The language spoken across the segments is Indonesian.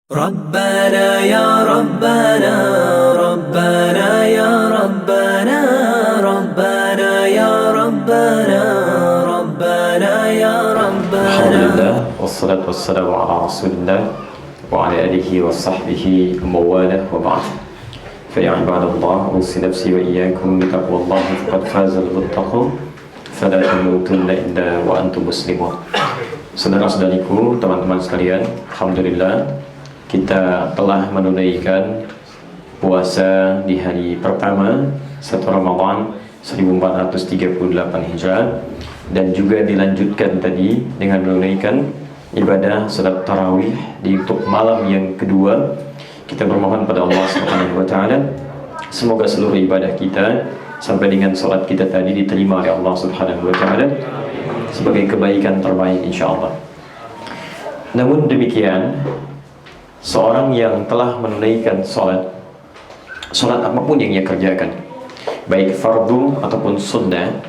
ربنا يا ربنا ربنا يا ربنا ربنا يا ربنا ربنا يا ربنا. Alhamdulillah, wassalatu wassalamu ala rasulillah wa ala alihi wa sahbihi mawalah wa ba'd. Fa ya ibadallah, usi nafsi wa iyyakum bi taqwallahi faqad faza al-muttaqun fala tamutunna illa wa antum muslimun. Saudara-saudariku, teman-teman sekalian, alhamdulillah kita telah menunaikan puasa di hari pertama 1 Ramadan 1438 Hijrah, dan juga dilanjutkan tadi dengan menunaikan ibadah salat tarawih di untuk malam yang kedua. Kita bermohon pada Allah Subhanahu wa taala semoga seluruh ibadah kita sampai dengan salat kita tadi diterima oleh Allah Subhanahu wa taala sebagai kebaikan terbaik insyaallah. Namun demikian, seorang yang telah menunaikan salat apapun yang ia kerjakan, baik fardu ataupun sunnah,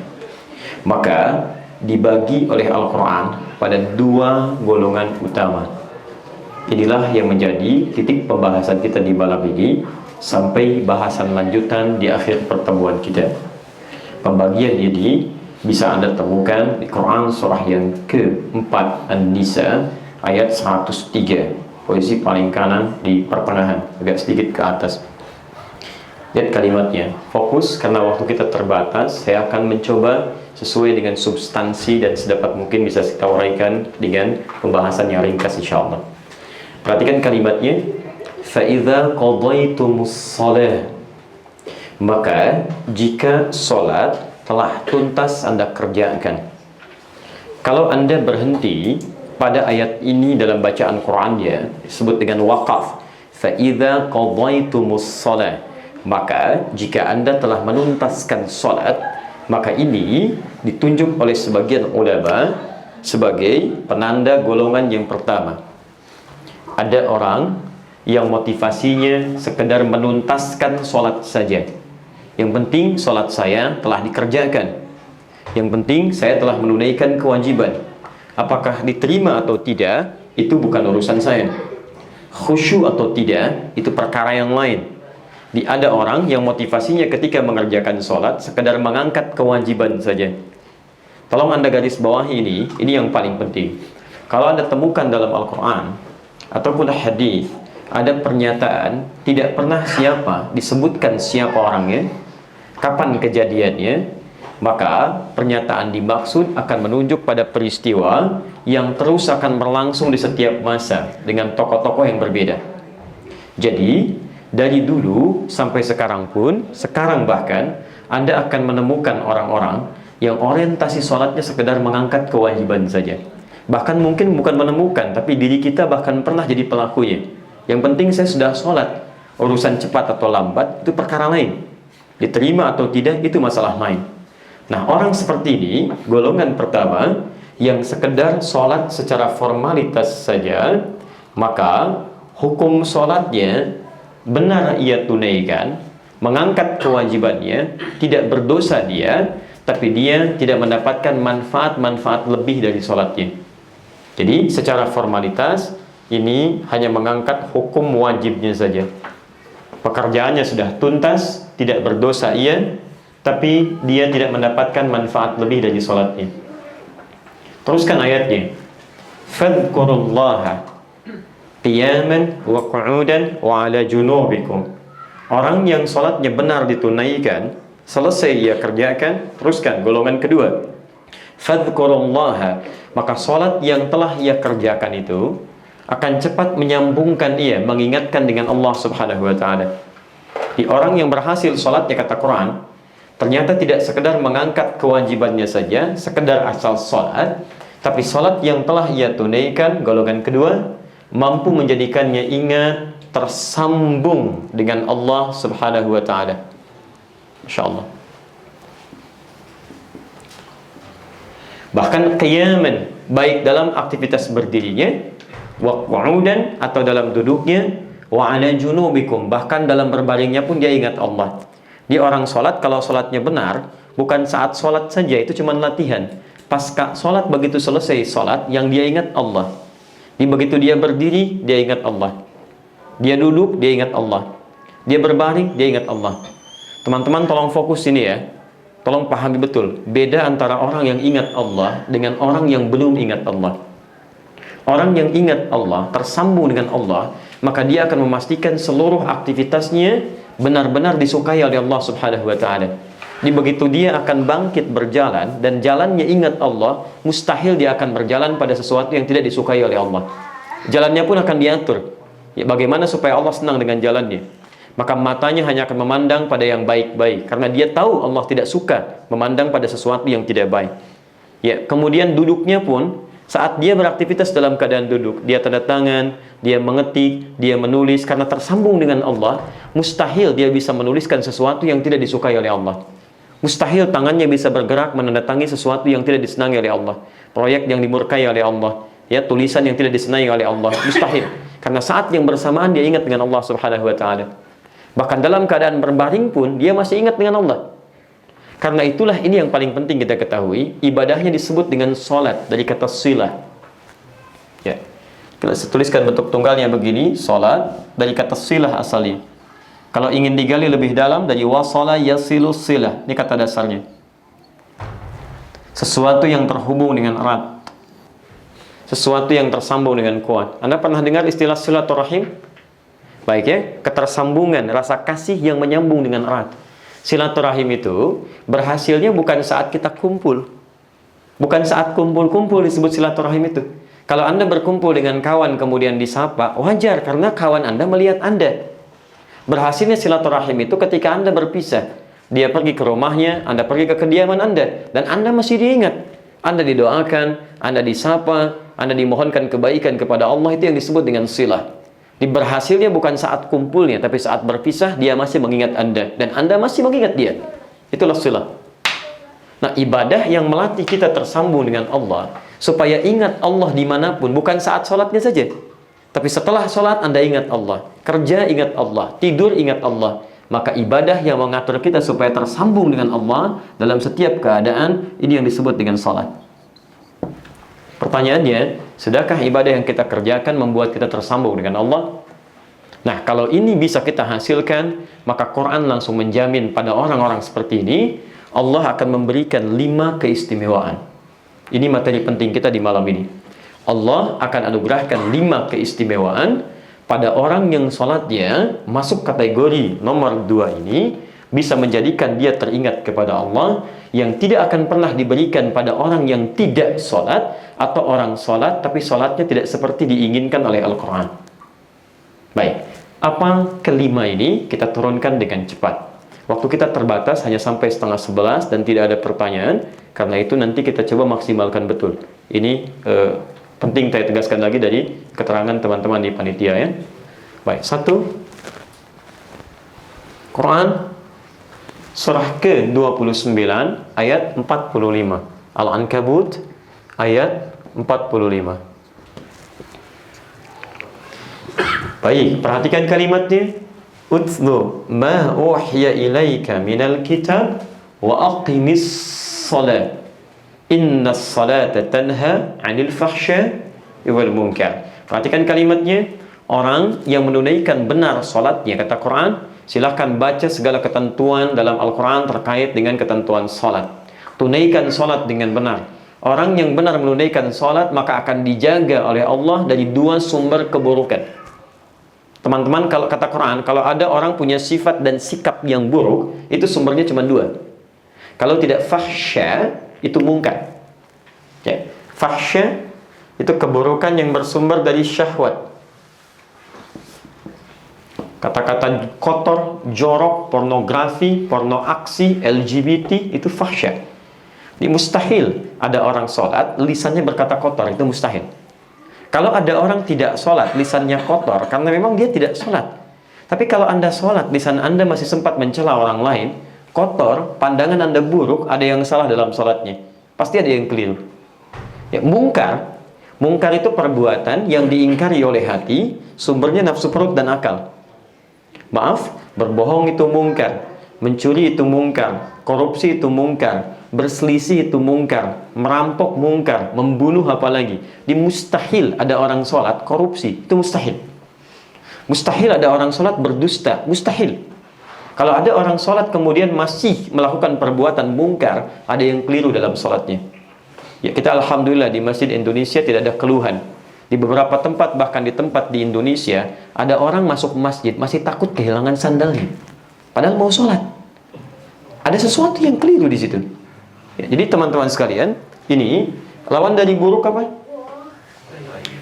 maka dibagi oleh Al-Quran pada dua golongan utama. Inilah yang menjadi titik pembahasan kita di malam ini sampai bahasan lanjutan di akhir pertemuan kita. Pembagian ini bisa Anda temukan di Quran surah yang keempat An-Nisa ayat 103, posisi paling kanan di pertengahan, agak sedikit ke atas. Lihat kalimatnya, fokus karena waktu kita terbatas. Saya akan mencoba sesuai dengan substansi dan sedapat mungkin bisa kita uraikan dengan pembahasan yang ringkas insyaallah. Perhatikan kalimatnya, فَإِذَا قَضَيْتُمُ الصَّلَاةَ, maka jika solat telah tuntas Anda kerjakan. Kalau Anda berhenti pada ayat ini dalam bacaan Qurannya disebut dengan waqaf, فَإِذَا قَضَيْتُمُ الصَّلَاةَ, maka jika Anda telah menuntaskan solat, maka ini ditunjuk oleh sebagian ulama sebagai penanda golongan yang pertama. Ada orang yang motivasinya sekedar menuntaskan solat saja. Yang penting solat saya telah dikerjakan. Yang penting saya telah menunaikan kewajiban. Apakah diterima atau tidak, itu bukan urusan saya. Khusyuk atau tidak, itu perkara yang lain. Ada orang yang motivasinya ketika mengerjakan sholat sekadar mengangkat kewajiban saja. Tolong Anda garis bawah ini yang paling penting. Kalau Anda temukan dalam Al-Quran ataupun hadis ada pernyataan tidak pernah disebutkan siapa orangnya, kapan kejadiannya, maka pernyataan dimaksud akan menunjuk pada peristiwa yang terus akan berlangsung di setiap masa dengan tokoh-tokoh yang berbeda. Jadi dari dulu sampai sekarang pun, sekarang bahkan Anda akan menemukan orang-orang yang orientasi sholatnya sekedar mengangkat kewajiban saja. Bahkan mungkin bukan menemukan, tapi diri kita bahkan pernah jadi pelakunya. Yang penting saya sudah sholat, urusan cepat atau lambat itu perkara lain. Diterima atau tidak itu masalah lain. Nah, orang seperti ini golongan pertama yang sekedar sholat secara formalitas saja, maka hukum sholatnya benar ia tunaikan, mengangkat kewajibannya, tidak berdosa dia, tapi dia tidak mendapatkan manfaat-manfaat lebih dari sholatnya. Jadi secara formalitas ini hanya mengangkat hukum wajibnya saja. Pekerjaannya sudah tuntas, tidak berdosa ia, tapi dia tidak mendapatkan manfaat lebih dari sholatnya. Teruskan ayatnya, fadhkurullaha qiyaman wa qu'udan wa ala junubikum. Orang yang sholatnya benar ditunaikan, selesai ia kerjakan, teruskan golongan kedua, fadhkurullaha, maka sholat yang telah ia kerjakan itu akan cepat menyambungkan ia, mengingatkan dengan Allah Subhanahu wa ta'ala. Di orang yang berhasil sholatnya, kata Quran, ternyata tidak sekedar mengangkat kewajibannya saja, sekedar asal sholat, tapi sholat yang telah ia tunaikan, golongan kedua, mampu menjadikannya ingat, tersambung dengan Allah Subhanahu wa ta'ala. Insyaallah. Bahkan qiyaman, baik dalam aktivitas berdirinya, wa qu'udan atau dalam duduknya, wa ala junubikum, bahkan dalam berbaringnya pun dia ingat Allah. Dia orang sholat, kalau sholatnya benar, bukan saat sholat saja, itu cuma latihan. Pasca sholat, begitu selesai sholat, yang dia ingat Allah. Begitu dia berdiri, dia ingat Allah. Dia duduk, dia ingat Allah. Dia berbaring, dia ingat Allah. Teman-teman tolong fokus sini ya. Tolong pahami betul, beda antara orang yang ingat Allah dengan orang yang belum ingat Allah. Orang yang ingat Allah, tersambung dengan Allah, maka dia akan memastikan seluruh aktivitasnya benar-benar disukai oleh Allah Subhanahu wa taala. Di begitu dia akan bangkit berjalan dan jalannya ingat Allah, mustahil dia akan berjalan pada sesuatu yang tidak disukai oleh Allah. Jalannya pun akan diatur. Ya, bagaimana supaya Allah senang dengan jalannya? Maka matanya hanya akan memandang pada yang baik-baik, karena dia tahu Allah tidak suka memandang pada sesuatu yang tidak baik. Ya, kemudian duduknya pun saat dia beraktivitas dalam keadaan duduk, dia tanda tangan, dia mengetik, dia menulis, karena tersambung dengan Allah, mustahil dia bisa menuliskan sesuatu yang tidak disukai oleh Allah. Mustahil tangannya bisa bergerak menandatangi sesuatu yang tidak disenangi oleh Allah, proyek yang dimurkai oleh Allah, ya, tulisan yang tidak disenangi oleh Allah, mustahil. Karena saat yang bersamaan dia ingat dengan Allah Subhanahu wa taala. Bahkan dalam keadaan berbaring pun dia masih ingat dengan Allah. Karena itulah ini yang paling penting kita ketahui, ibadahnya disebut dengan salat dari kata silah. Ya. Kita tuliskan bentuk tunggalnya begini, salat dari kata silah asali. Kalau ingin digali lebih dalam dari wasala yasilu silah, ini kata dasarnya. Sesuatu yang terhubung dengan erat. Sesuatu yang tersambung dengan kuat. Anda pernah dengar istilah silaturahim? Baik ya, ketersambungan, rasa kasih yang menyambung dengan erat. Silaturahim itu berhasilnya bukan saat kita kumpul. Bukan saat kumpul-kumpul disebut silaturahim itu. Kalau Anda berkumpul dengan kawan kemudian disapa, wajar karena kawan Anda melihat Anda. Berhasilnya silaturahim itu ketika Anda berpisah. Dia pergi ke rumahnya, Anda pergi ke kediaman Anda, dan Anda masih diingat. Anda didoakan, Anda disapa, Anda dimohonkan kebaikan kepada Allah, itu yang disebut dengan silah. Berhasilnya bukan saat kumpulnya, tapi saat berpisah dia masih mengingat Anda dan Anda masih mengingat dia. Itulah silah. Nah, ibadah yang melatih kita tersambung dengan Allah supaya ingat Allah dimanapun, bukan saat sholatnya saja, tapi setelah sholat Anda ingat Allah, kerja ingat Allah, tidur ingat Allah. Maka ibadah yang mengatur kita supaya tersambung dengan Allah dalam setiap keadaan, ini yang disebut dengan sholat. Pertanyaannya, sudahkah ibadah yang kita kerjakan membuat kita tersambung dengan Allah? Nah, kalau ini bisa kita hasilkan, maka Quran langsung menjamin pada orang-orang seperti ini, Allah akan memberikan 5 keistimewaan. Ini materi penting kita di malam ini. Allah akan anugerahkan 5 keistimewaan pada orang yang sholatnya masuk kategori nomor 2 ini, bisa menjadikan dia teringat kepada Allah, yang tidak akan pernah diberikan pada orang yang tidak sholat, atau orang sholat tapi sholatnya tidak seperti diinginkan oleh Al-Quran. Baik, apa kelima ini kita turunkan dengan cepat. Waktu kita terbatas hanya sampai 10:30 dan tidak ada pertanyaan. Karena itu nanti kita coba maksimalkan betul. Ini penting saya tegaskan lagi dari keterangan teman-teman di panitia ya. Baik, 1 Quran surah ke-29 ayat 45. Al-Ankabut ayat 45. Baik, perhatikan kalimatnya. Utlu ma uhiya ilaika minal kitab wa aqimis salat. Innas salata tanha 'anil fahsya wal munkar. Perhatikan kalimatnya. Orang yang menunaikan benar salatnya, kata Quran, silahkan baca segala ketentuan dalam Al-Quran terkait dengan ketentuan salat. Tunaikan salat dengan benar. Orang yang benar menunaikan salat maka akan dijaga oleh Allah dari 2 sumber keburukan. Teman-teman, kalau kata Quran, kalau ada orang punya sifat dan sikap yang buruk, itu sumbernya cuma 2. Kalau tidak fahsya, itu munkar. Ya. Fahsya itu keburukan yang bersumber dari syahwat. Kata-kata kotor, jorok, pornografi, porno aksi, LGBT, itu fahsya. Ini mustahil ada orang sholat, lisannya berkata kotor, itu mustahil. Kalau ada orang tidak sholat, lisannya kotor, karena memang dia tidak sholat. Tapi kalau Anda sholat, lisan Anda masih sempat mencela orang lain, kotor, pandangan Anda buruk, ada yang salah dalam sholatnya. Pasti ada yang keliru. Ya, mungkar itu perbuatan yang diingkari oleh hati, sumbernya nafsu perut dan akal. Maaf, berbohong itu mungkar, mencuri itu mungkar, korupsi itu mungkar, berselisih itu mungkar, merampok mungkar, membunuh apalagi. Di mustahil ada orang sholat korupsi, itu mustahil. Mustahil ada orang sholat berdusta, mustahil. Kalau ada orang sholat kemudian masih melakukan perbuatan mungkar, ada yang keliru dalam sholatnya. Ya, kita alhamdulillah di masjid Indonesia tidak ada keluhan. Di beberapa tempat, bahkan di tempat di Indonesia, ada orang masuk masjid masih takut kehilangan sandalnya, padahal mau sholat. Ada sesuatu yang keliru di situ. Ya, jadi teman-teman sekalian, ini lawan dari buruk apa?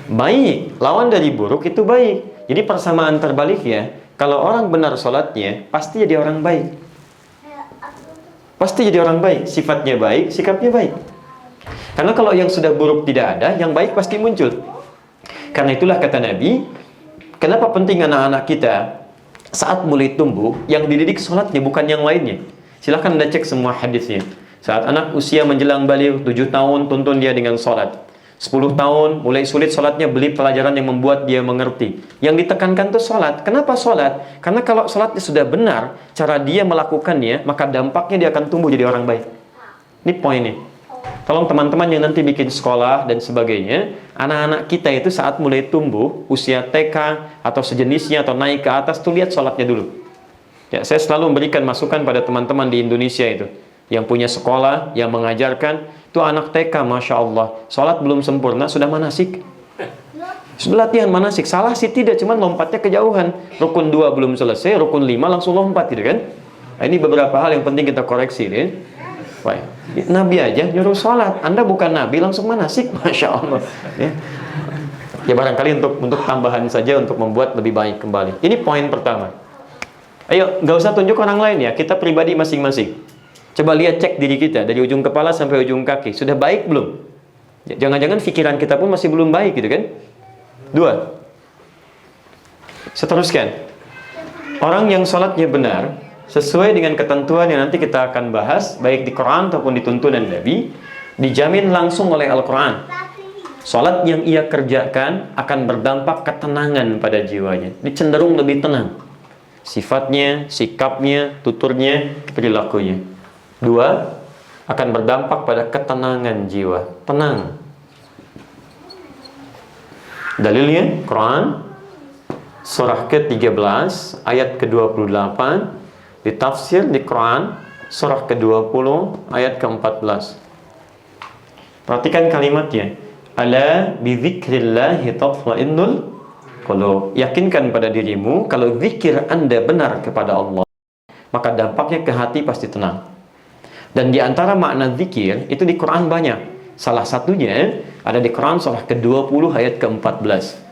Baik. Lawan dari buruk itu baik. Jadi persamaan terbaliknya, kalau orang benar sholatnya, pasti jadi orang baik. Pasti jadi orang baik. Sifatnya baik, sikapnya baik. Karena kalau yang sudah buruk tidak ada, yang baik pasti muncul. Karena itulah kata Nabi, kenapa penting anak-anak kita saat mulai tumbuh, yang dididik sholatnya bukan yang lainnya. Silahkan Anda cek semua hadisnya. Saat anak usia menjelang balik 7 tahun, tuntun dia dengan sholat. 10 tahun, mulai sulit sholatnya, beli pelajaran yang membuat dia mengerti. Yang ditekankan itu sholat. Kenapa sholat? Karena kalau sholatnya sudah benar, cara dia melakukannya, maka dampaknya dia akan tumbuh jadi orang baik. Ini poinnya. Tolong teman-teman yang nanti bikin sekolah dan sebagainya, anak-anak kita itu saat mulai tumbuh, usia TK atau sejenisnya atau naik ke atas, tuh lihat sholatnya dulu. Ya, saya selalu memberikan masukan pada teman-teman di Indonesia itu, yang punya sekolah, yang mengajarkan, itu anak TK, Masya Allah, sholat belum sempurna, sudah manasik. Sudah latihan manasik, salah sih tidak, cuman lompatnya kejauhan. Rukun 2 belum selesai, rukun 5 langsung lompat, gitu kan? Nah, ini beberapa hal yang penting kita koreksi, ya. Baik. Nabi aja nyuruh sholat, Anda bukan Nabi langsung manasik, Masya Allah. Ya barangkali untuk tambahan saja untuk membuat lebih baik kembali. Ini poin pertama. Ayo, nggak usah tunjuk orang lain ya, kita pribadi masing-masing. Coba lihat, cek diri kita dari ujung kepala sampai ujung kaki, sudah baik belum? Jangan-jangan pikiran kita pun masih belum baik gitu kan? 2. Seteruskan. Orang yang sholatnya benar sesuai dengan ketentuan yang nanti kita akan bahas, baik di Quran ataupun di tuntunan Nabi, dijamin langsung oleh Al-Quran. Sholat yang ia kerjakan akan berdampak ketenangan pada jiwanya. Dia cenderung lebih tenang. Sifatnya, sikapnya, tuturnya, perilakunya. 2, akan berdampak pada ketenangan jiwa. Tenang. Dalilnya, Quran, surah ke-13, ayat ke-28, ditafsir di Quran surah ke-20 ayat ke-14. Perhatikan kalimatnya. Ala bi dzikrillahi tatma'innul qulub. Yakinkan pada dirimu kalau zikir Anda benar kepada Allah, maka dampaknya ke hati pasti tenang. Dan di antara makna zikir itu di Quran banyak. Salah satunya ada di Quran surah ke-20 ayat ke-14.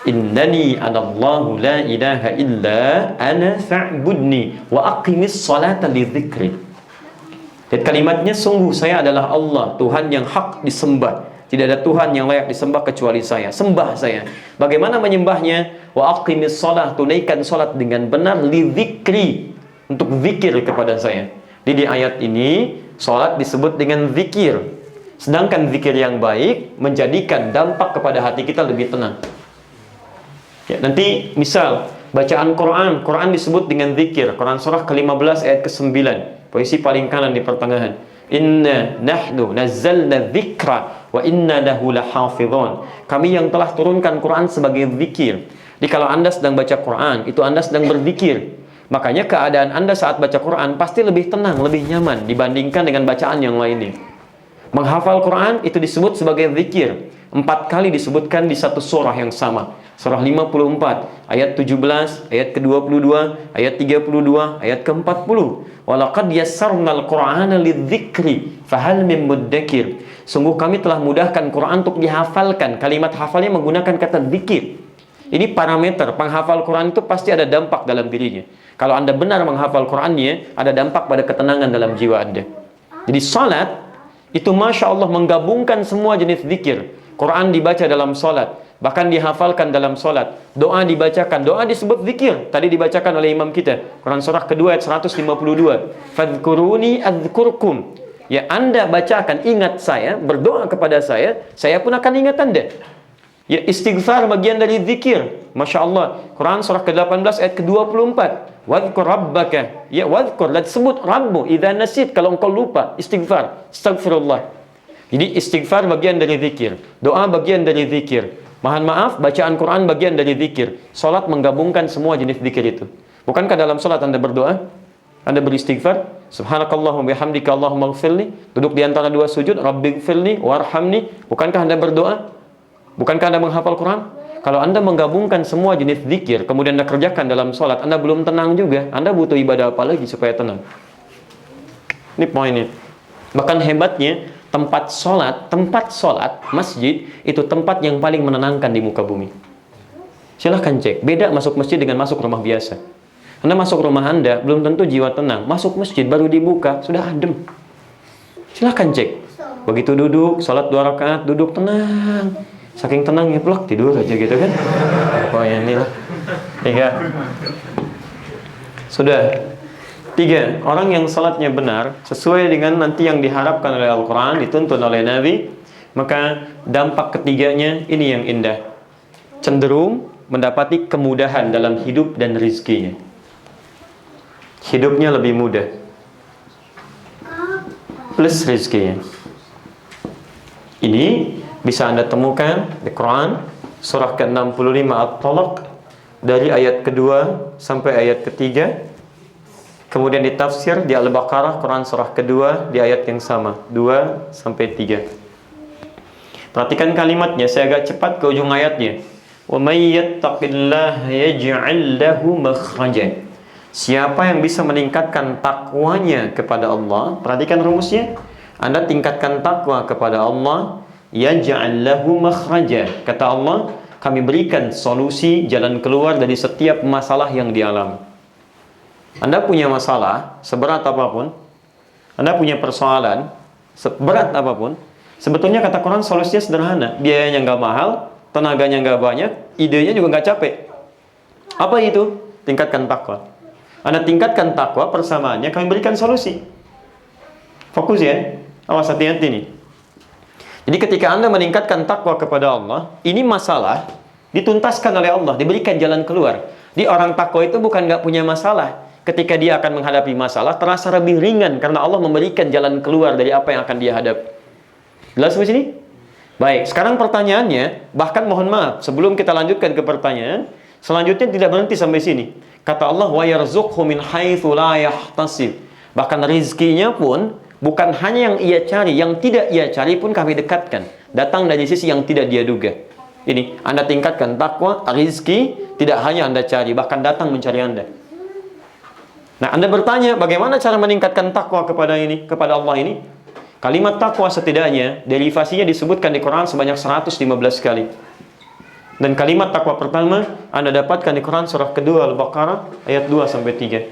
Innani anallahu la ilaha illa ana fa'budni wa aqimis salata li dzikri. Dan kalimatnya, sungguh saya adalah Allah, Tuhan yang hak disembah. Tidak ada Tuhan yang layak disembah kecuali saya. Sembah saya. Bagaimana menyembahnya? Wa aqimis salat, tunaikan salat dengan benar, li dzikri, untuk zikir kepada saya. Di ayat ini salat disebut dengan zikir. Sedangkan zikir yang baik menjadikan dampak kepada hati kita lebih tenang. Ya, nanti misal bacaan Quran, Quran disebut dengan zikir. Quran surah ke-15 ayat ke-9, posisi paling kanan di pertengahan. Inna nahnu nazzalna dzikra wa inna lahu lahafizun. Kami yang telah turunkan Quran sebagai zikir. Jadi kalau Anda sedang baca Quran, itu Anda sedang berzikir. Makanya keadaan Anda saat baca Quran pasti lebih tenang, lebih nyaman dibandingkan dengan bacaan yang lainnya. Menghafal Quran itu disebut sebagai zikir. 4 kali disebutkan di satu surah yang sama. Surah 54, ayat 17, ayat ke-22, ayat 32, ayat ke-40. Walaqad yassarnal Qur'ana lidzikri fahal min muddakir. Sungguh kami telah mudahkan Quran untuk dihafalkan. Kalimat hafalnya menggunakan kata zikir. Ini parameter penghafal Quran itu pasti ada dampak dalam dirinya. Kalau Anda benar menghafal Qurannya, ada dampak pada ketenangan dalam jiwa Anda. Jadi salat itu Masya Allah menggabungkan semua jenis zikir. Quran dibaca dalam salat, bahkan dihafalkan dalam salat. Doa dibacakan, doa disebut zikir. Tadi dibacakan oleh imam kita, Quran surah kedua ayat 152. Fadhkuruni adzkurkum. Ya, Anda bacakan, ingat saya, berdoa kepada saya pun akan ingat Anda. Ya, istighfar bagian dari zikir. Masya Allah, Quran surah ke-18 ayat ke-24. Wadhkur rabbaka. Ya, wadhkur, dan sebut Rabbu idza nasit, kalau engkau lupa, istighfar, astagfirullah. Jadi istighfar bagian dari zikir, doa bagian dari zikir, Mohon maaf, bacaan Quran bagian dari zikir. Salat menggabungkan semua jenis zikir itu. Bukankah dalam salat Anda berdoa? Anda beristighfar, subhanakallahumma bihamdika Allahumma ighfirli, duduk di antara dua sujud, rabbighfirli warhamni. Bukankah Anda berdoa? Bukankah Anda menghafal Quran? Kalau Anda menggabungkan semua jenis zikir, kemudian Anda kerjakan dalam salat, Anda belum tenang juga. Anda butuh ibadah apa lagi supaya tenang? Ini poinnya. Bahkan hebatnya, tempat sholat masjid itu tempat yang paling menenangkan di muka bumi. Silahkan cek, beda masuk masjid dengan masuk rumah biasa. Anda masuk rumah Anda, belum tentu jiwa tenang. Masuk masjid, baru dibuka, sudah adem. Silahkan cek. Begitu duduk, sholat 2 rakaat, duduk tenang. Saking tenangnya, plak, tidur aja gitu kan. Pokoknya inilah. 3. Sudah. 3. Orang yang salatnya benar sesuai dengan nanti yang diharapkan oleh Al-Quran, dituntun oleh Nabi, maka dampak ketiganya ini yang indah. Cenderung mendapati kemudahan dalam hidup dan rizkinya. Hidupnya lebih mudah plus rizkinya. Ini bisa Anda temukan di Quran surah ke-65 At-Talaq dari ayat kedua sampai ayat ketiga. Kemudian ditafsir di Al-Baqarah, Quran surah kedua di ayat yang sama, 2 sampai 3. Perhatikan kalimatnya, saya agak cepat ke ujung ayatnya. Wa may yattaqillaha yaj'al lahu makhraja. Siapa yang bisa meningkatkan takwanya kepada Allah, perhatikan rumusnya. Anda tingkatkan takwa kepada Allah, yaj'al lahu makhraja. Kata Allah, kami berikan solusi, jalan keluar dari setiap masalah yang dialami. Anda punya masalah seberat apapun, Anda punya persoalan seberat apapun, sebetulnya kata Quran solusinya sederhana. Biayanya nggak mahal, tenaganya nggak banyak, idenya juga nggak capek. Apa itu? Tingkatkan takwa. Anda tingkatkan takwa, persamaannya kami berikan solusi. Fokus ya, awas hati-hati nih. Jadi ketika Anda meningkatkan takwa kepada Allah, ini masalah dituntaskan oleh Allah, diberikan jalan keluar. Di orang takwa itu bukan nggak punya masalah. Ketika dia akan menghadapi masalah, terasa lebih ringan karena Allah memberikan jalan keluar dari apa yang akan dia hadapi. Jelas sampai sini? Baik, sekarang pertanyaannya, bahkan mohon maaf, sebelum kita lanjutkan ke pertanyaan, selanjutnya tidak berhenti sampai sini. Kata Allah, wa yarzuqhu min haitsu la yahtasib. Bahkan rizkinya pun bukan hanya yang ia cari, yang tidak ia cari pun kami dekatkan. Datang dari sisi yang tidak dia duga. Ini, Anda tingkatkan takwa, rizki tidak hanya Anda cari, bahkan datang mencari Anda. Nah, Anda bertanya, bagaimana cara meningkatkan takwa kepada Allah ini? Kalimat takwa setidaknya, derivasinya disebutkan di Quran sebanyak 115 kali. Dan kalimat takwa pertama, Anda dapatkan di Quran surah kedua Al-Baqarah, ayat 2 sampai 3.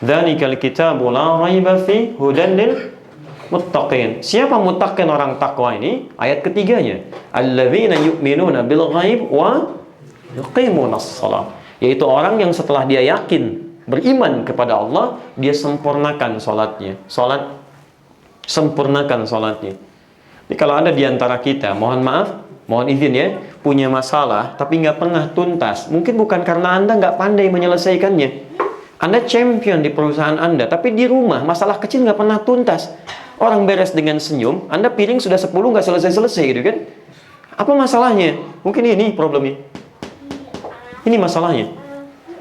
Dzalikal kitabu la raiba fi hudan lil muttaqin. Siapa muttaqin orang takwa ini? Ayat ketiganya, alladzina yu'minuna bil ghaib wa yuqimunas shalah. Yaitu orang yang setelah dia yakin beriman kepada Allah, dia sempurnakan sholatnya. Sempurnakan sholatnya. Jadi kalau ada di antara kita, mohon maaf, mohon izin ya, punya masalah tapi nggak pernah tuntas, mungkin bukan karena Anda nggak pandai menyelesaikannya. Anda champion di perusahaan Anda, tapi di rumah masalah kecil nggak pernah tuntas. Orang beres dengan senyum, Anda piring sudah 10 nggak selesai-selesai gitu kan? Apa masalahnya? Mungkin ini problemnya. Ini masalahnya.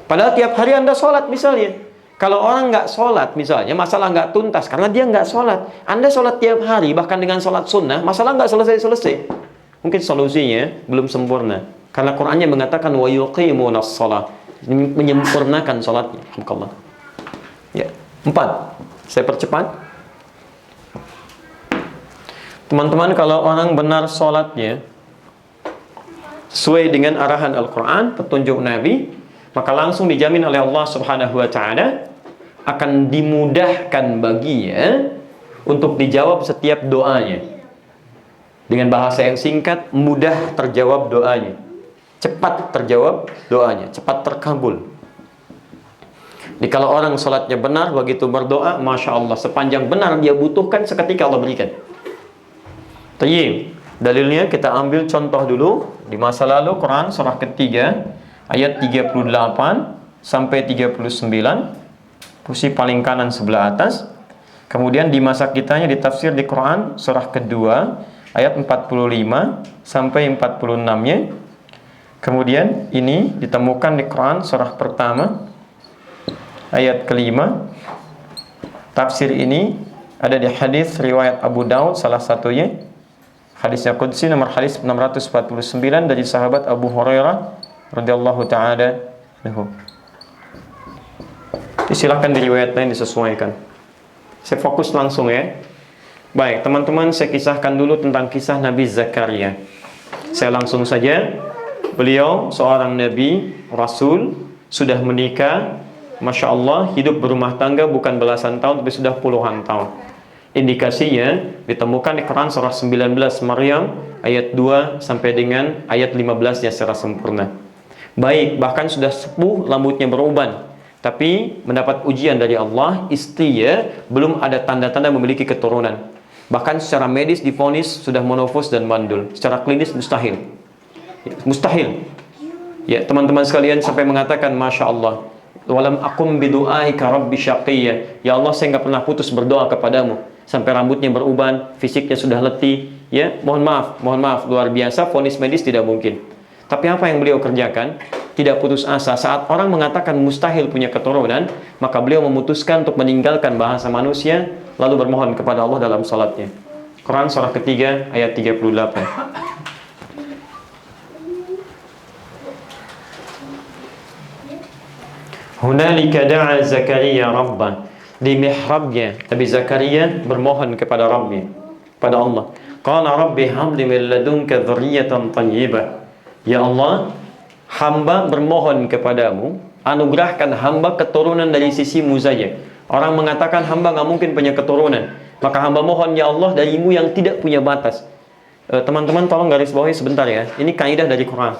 Padahal tiap hari Anda sholat misalnya. Kalau orang nggak sholat misalnya, masalah nggak tuntas karena dia nggak sholat. Anda sholat tiap hari, bahkan dengan sholat sunnah, masalah nggak selesai-selesai. Mungkin solusinya belum sempurna. Karena Qur'annya mengatakan wa yuqimunas shalah, menyempurnakan sholatnya. Alhamdulillah. Ya. 4. Saya percepat. Teman-teman, kalau orang benar sholatnya sesuai dengan arahan Al-Quran, petunjuk Nabi, maka langsung dijamin oleh Allah Subhanahu wa Ta'ala akan dimudahkan baginya untuk dijawab setiap doanya. Dengan bahasa yang singkat, mudah terjawab doanya, cepat terjawab doanya, cepat terkabul. Jadi kalau orang sholatnya benar, begitu berdoa, Masya Allah, sepanjang benar dia butuhkan, seketika Allah berikan. Tayyib. Dalilnya kita ambil contoh dulu di masa lalu, Quran surah ketiga ayat 38 sampai 39, posisi paling kanan sebelah atas. Kemudian di masa kitanya ditafsir di Quran surah kedua ayat 45 sampai 46-nya. Kemudian ini ditemukan di Quran surah pertama ayat kelima. Tafsir ini ada di hadis riwayat Abu Daud salah satunya. Hadisnya qudsi nomor hadis 649 dari sahabat Abu Hurairah radhiyallahu taala anhu. Silakan diriwayat lain disesuaikan. Saya fokus langsung ya. Baik, teman-teman, saya kisahkan dulu tentang kisah Nabi Zakaria. Saya langsung saja. Beliau seorang nabi, rasul, sudah menikah, Masya Allah, hidup berumah tangga bukan belasan tahun, tapi sudah puluhan tahun. Indikasinya ditemukan di Quran surah 19 Maryam ayat 2 sampai dengan ayat 15-nya secara sempurna. Baik, bahkan sudah sepuh, rambutnya beruban, tapi mendapat ujian dari Allah, istrinya belum ada tanda-tanda memiliki keturunan. Bahkan secara medis divonis sudah monofos dan mandul. Secara klinis mustahil. Mustahil. Ya, teman-teman sekalian sampai mengatakan Masya Allah, walam akum bidu'aika rabbi syaqiyya. Ya Allah, saya nggak pernah putus berdoa kepadamu. Sampai rambutnya beruban, fisiknya sudah letih. Ya, mohon maaf, luar biasa. Vonis medis tidak mungkin. Tapi apa yang beliau kerjakan? Tidak putus asa. Saat orang mengatakan mustahil punya keturunan, maka beliau memutuskan untuk meninggalkan bahasa manusia, lalu bermohon kepada Allah dalam salatnya. Quran surah ketiga ayat 38. Hunalika da'a Zakaria rabbah. Di mihrabnya Nabi Zakaria bermohon kepada Rabbnya, pada Allah. Qala rabbi habli min ladunka dzurriyyatan thayyibah. Ya Allah, hamba bermohon kepadamu, anugerahkan hamba keturunan dari sisimu saja. Orang mengatakan hamba nggak mungkin punya keturunan, maka hamba mohon ya Allah darimu yang tidak punya batas. Teman-teman tolong garis bawahi sebentar ya. Ini kaidah dari Quran.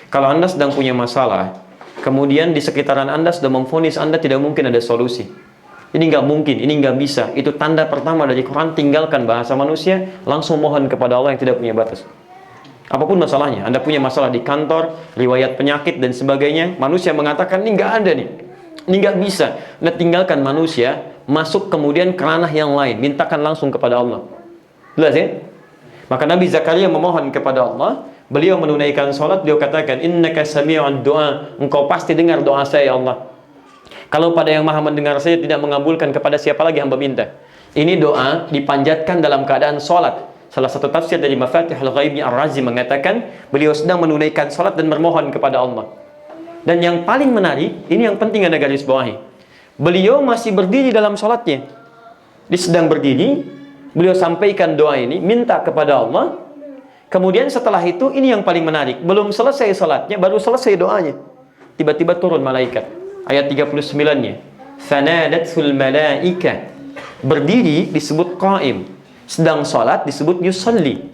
Kalau Anda sedang punya masalah, kemudian di sekitaran Anda sudah memvonis Anda tidak mungkin ada solusi. Ini nggak mungkin, ini nggak bisa. Itu tanda pertama dari Quran, tinggalkan bahasa manusia, langsung mohon kepada Allah yang tidak punya batas. Apapun masalahnya, Anda punya masalah di kantor, riwayat penyakit dan sebagainya, manusia mengatakan ini nggak ada nih, ini nggak bisa. Anda tinggalkan manusia, masuk kemudian ke ranah yang lain, mintakan langsung kepada Allah. Jelas ya? Maka Nabi Zakaria memohon kepada Allah. Beliau menunaikan sholat, beliau katakan, innaka sami'ud du'a, engkau pasti dengar doa saya ya Allah. Kalau pada yang maha mendengar saya tidak mengabulkan, kepada siapa lagi hamba minta? Ini doa dipanjatkan dalam keadaan sholat. Salah satu tafsir dari Mafatihul Ghaib Ar-Razi mengatakan, beliau sedang menunaikan sholat dan bermohon kepada Allah. Dan yang paling menarik, ini yang penting Anda garis bawahi. Beliau masih berdiri dalam sholatnya. Dia sedang berdiri, beliau sampaikan doa ini, minta kepada Allah. Kemudian setelah itu, ini yang paling menarik. Belum selesai salatnya, baru selesai doanya. Tiba-tiba turun malaikat. Ayat 39-nya. Fanadatul malaika. Berdiri disebut qaim. Sedang salat disebut yusalli.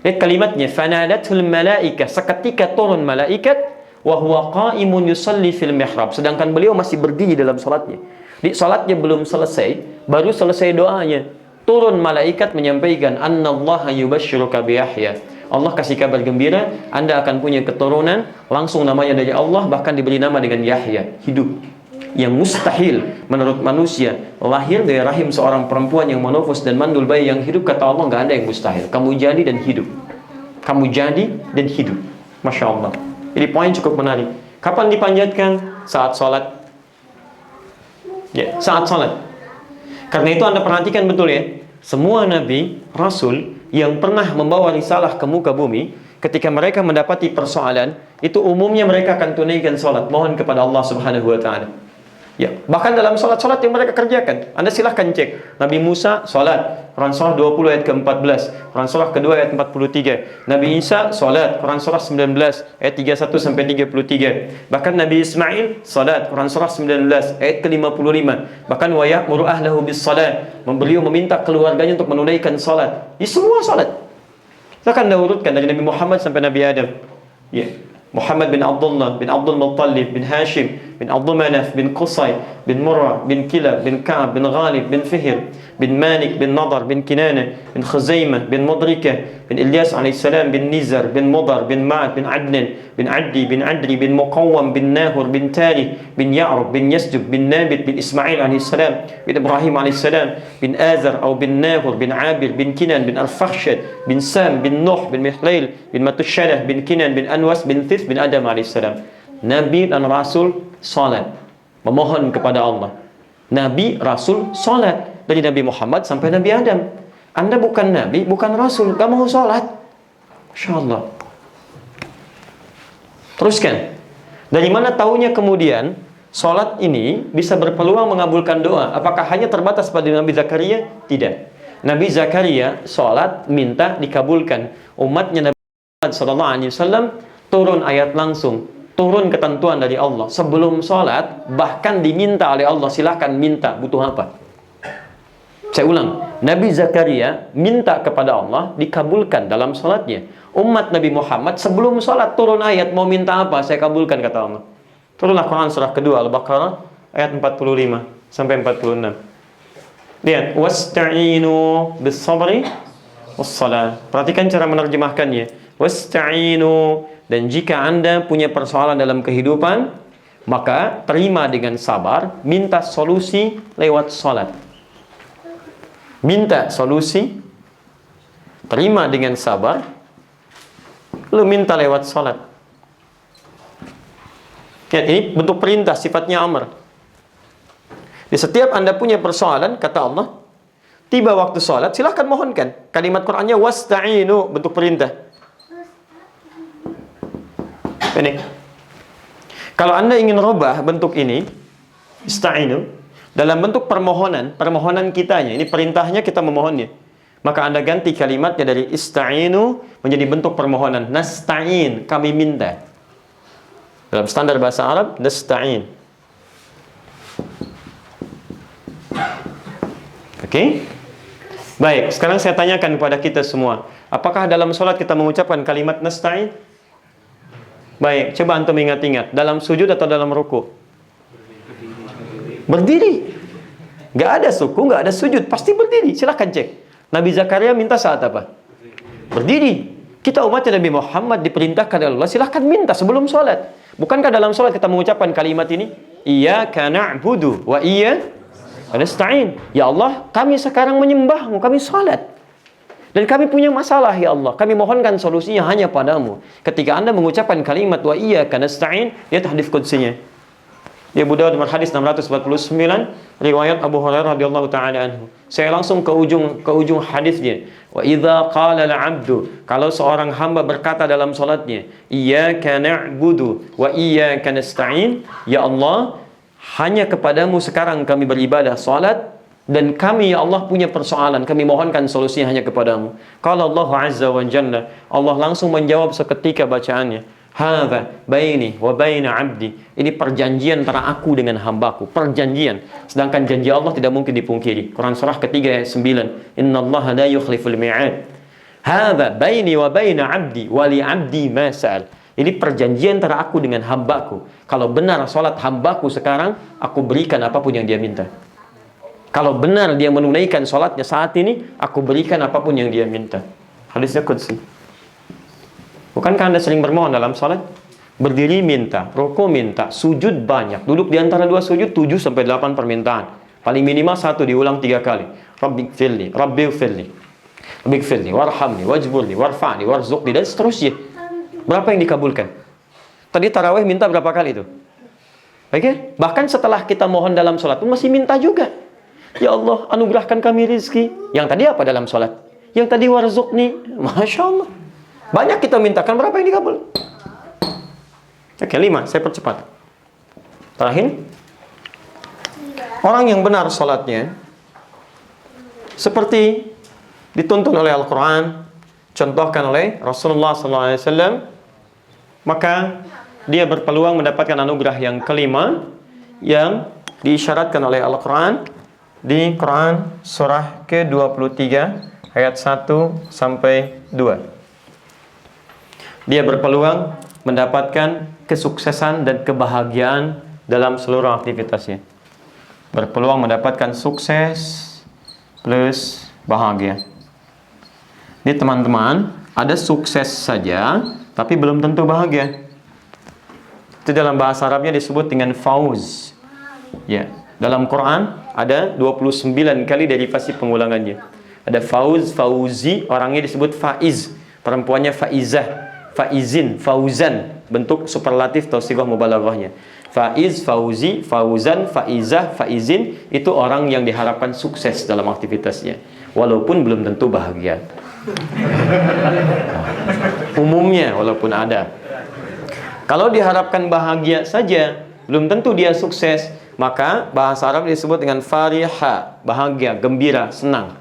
Lihat kalimatnya. Fanadatul malaika. Seketika turun malaikat. Wa huwa qaimun yusalli fil mihrab. Sedangkan beliau masih berdiri dalam salatnya. Di salatnya belum selesai, baru selesai doanya. Turun malaikat menyampaikan, annallaha yubashshiruka bi Yahya. Allah kasih kabar gembira, Anda akan punya keturunan, langsung namanya dari Allah, bahkan diberi nama dengan Yahya, hidup. Yang mustahil menurut manusia, lahir dari rahim seorang perempuan yang monofos dan mandul bayi yang hidup, kata Allah nggak ada yang mustahil. Kamu jadi dan hidup. Kamu jadi dan hidup. Masya Allah. Jadi poin cukup menarik. Kapan dipanjatkan? Saat sholat. Ya, saat sholat. Karena itu Anda perhatikan betul ya, semua nabi, rasul yang pernah membawa risalah ke muka bumi, ketika mereka mendapati persoalan, itu umumnya mereka akan tunaikan sholat, mohon kepada Allah Subhanahu wa Ta'ala. Ya, bahkan dalam sholat-sholat yang mereka kerjakan, Anda silahkan cek. Nabi Musa sholat, Quran surah 20 ayat ke-14, Quran surah kedua ayat 43. Nabi Isa sholat, Quran surah 19 ayat 31 sampai 33. Bahkan Nabi Ismail sholat, Quran surah 19 ayat ke-55. Bahkan wa ya'muru ahlahu bis salat, beliau meminta keluarganya untuk menunaikan sholat. Di semua sholat. Saya akan urutkan dari Nabi Muhammad sampai Nabi Adam. Ya. Muhammad bin Abdullah bin Abdul Muttalib bin Hashim bin bin Abdul Manaf, bin Qusay, bin Murrah, bin Kilab, bin Ka'ab, bin Ghalib, bin Fihr, bin Malik, bin Nadar, bin Kinana, bin Khuzaimah, bin Mudrikah, bin Ilyas alaihissalam, bin Nizar, bin Mudar, bin Ma'ad, bin Adnan, bin Addi, bin Adri, bin Muqawwam, bin Nahur, bin Tali, bin Ya'rub, bin Yasjub, bin Nabit, bin Ismail alaihissalam, bin Ibrahim alaihissalam, bin Azar, atau bin Nahur, bin Abir, bin Kinan, bin Al-Fakhshad, bin Sam, bin Nuh, bin Mihlail, bin Matushadah, bin Kinan, bin Anwas, bin Thith, bin Adam alaihissalam. Nabi dan Rasul salat, memohon kepada Allah. Nabi, Rasul, salat, dari Nabi Muhammad sampai Nabi Adam. Anda bukan Nabi, bukan Rasul, gak mau salat. Masya Allah. Teruskan. Dari mana taunya kemudian salat ini bisa berpeluang mengabulkan doa? Apakah hanya terbatas pada Nabi Zakaria? Tidak. Nabi Zakaria salat minta dikabulkan. Umatnya Nabi Muhammad SAW turun ayat langsung, turun ketentuan dari Allah. Sebelum sholat, bahkan diminta oleh Allah, silahkan minta, butuh apa? Saya ulang, Nabi Zakaria minta kepada Allah, dikabulkan dalam sholatnya. Umat Nabi Muhammad sebelum sholat turun ayat, mau minta apa? Saya kabulkan, kata Allah. Turunlah Quran surah kedua, Al-Baqarah, ayat 45 sampai 46. Lihat, wasta'inu bis-sabri was-salah. Perhatikan cara menerjemahkannya. Wasta'inu. Dan jika Anda punya persoalan dalam kehidupan, maka terima dengan sabar, minta solusi lewat salat. Minta solusi, terima dengan sabar, lalu minta lewat salat. Ya, ini bentuk perintah, sifatnya amr. Di setiap Anda punya persoalan, kata Allah, tiba waktu salat, silahkan mohonkan. Kalimat Qur'annya wasta'inu, bentuk perintah. Ini. Kalau Anda ingin rubah bentuk ini, ista'inu, dalam bentuk permohonan, permohonan kitanya, ini perintahnya kita memohonnya. Maka Anda ganti kalimatnya dari ista'inu menjadi bentuk permohonan. Nasta'in, kami minta. Dalam standar bahasa Arab, nasta'in. Oke? Baik, sekarang saya tanyakan kepada kita semua. Apakah dalam sholat kita mengucapkan kalimat nasta'in? Baik, coba antum ingat-ingat. Dalam sujud atau dalam ruku? Berdiri. Gak ada suku, gak ada sujud. Pasti berdiri. Silahkan cek. Nabi Zakaria minta saat apa? Berdiri. Kita umatnya Nabi Muhammad diperintahkan oleh Allah, silahkan minta sebelum sholat. Bukankah dalam sholat kita mengucapkan kalimat ini? Iyyaka na'budu wa iyyaka nasta'in. Ya Allah, kami sekarang menyembahmu, kami sholat. Dan kami punya masalah, ya Allah. Kami mohonkan solusinya hanya padamu. Ketika Anda mengucapkan kalimat wa iyyaka nasta'in, lihat hadis qudsinya. Di Abu Dawud nomor hadis 649, riwayat Abu Hurairah radhiyallahu taala anhu. Saya langsung ke ujung hadisnya. Wa idza qala al-'abdu, kalau seorang hamba berkata dalam salatnya, iyyaka na'budu wa iyyaka nasta'in, ya Allah, hanya kepadamu sekarang kami beribadah salat, dan kami, ya Allah, punya persoalan, kami mohonkan solusinya hanya kepadamu. Kalau Allah Azza wa Jalla, Allah langsung menjawab seketika bacaannya, hadza baini wa baina 'abdi. Ini perjanjian antara aku dengan hambaku, perjanjian. Sedangkan janji Allah tidak mungkin dipungkiri. Quran surah ketiga ayat 9, innallaha la yukhliful mi'ad. Hadza baini wa baina 'abdi wa li 'abdi ma sa'al. Ini perjanjian antara aku dengan hambaku. Kalau benar salat hambaku sekarang, aku berikan apapun yang dia minta. Kalau benar dia menunaikan sholatnya saat ini, aku berikan apapun yang dia minta. Hadisnya qudsi. Bukankah Anda sering bermohon dalam sholat? Berdiri minta, ruku minta, sujud banyak. Duduk di antara dua sujud 7-8 permintaan. Paling minimal 1 diulang 3 kali. Rabbighfirli, Rabbighfirli, Rabbighfirli, warhamni, wajburni, warfa'ni, warzuqni, dan seterusnya. Berapa yang dikabulkan? Tadi tarawih minta berapa kali itu? Oke? Bahkan setelah kita mohon dalam sholat pun masih minta juga. Ya Allah, anugerahkan kami rizki. Yang tadi apa dalam sholat? Yang tadi warzuqni. Masya Allah. Banyak kita mintakan, berapa yang dikabul? Oke, 5. Saya percepat. Terakhir. Orang yang benar sholatnya, seperti dituntun oleh Al-Quran, contohkan oleh Rasulullah SAW, maka dia berpeluang mendapatkan anugerah yang kelima, yang diisyaratkan oleh Al-Quran, di Quran surah ke-23 ayat 1-2. Dia berpeluang mendapatkan kesuksesan dan kebahagiaan dalam seluruh aktivitasnya. Berpeluang mendapatkan sukses plus bahagia. Ini teman-teman, ada sukses saja, tapi belum tentu bahagia. Itu dalam bahasa Arabnya disebut dengan fauz. Ya, dalam Quran ada 29 kali derivasi pengulangannya. Ada fauz, fauzi, orangnya disebut faiz, perempuannya faizah, faizin, fauzan, bentuk superlatif atau sighah mubalaghahnya. Faiz, fauzi, fauzan, faizah, faizin, itu orang yang diharapkan sukses dalam aktivitasnya, walaupun belum tentu bahagia. Umumnya walaupun ada. Kalau diharapkan bahagia saja, belum tentu dia sukses, maka bahasa Arab disebut dengan fariha, bahagia, gembira, senang.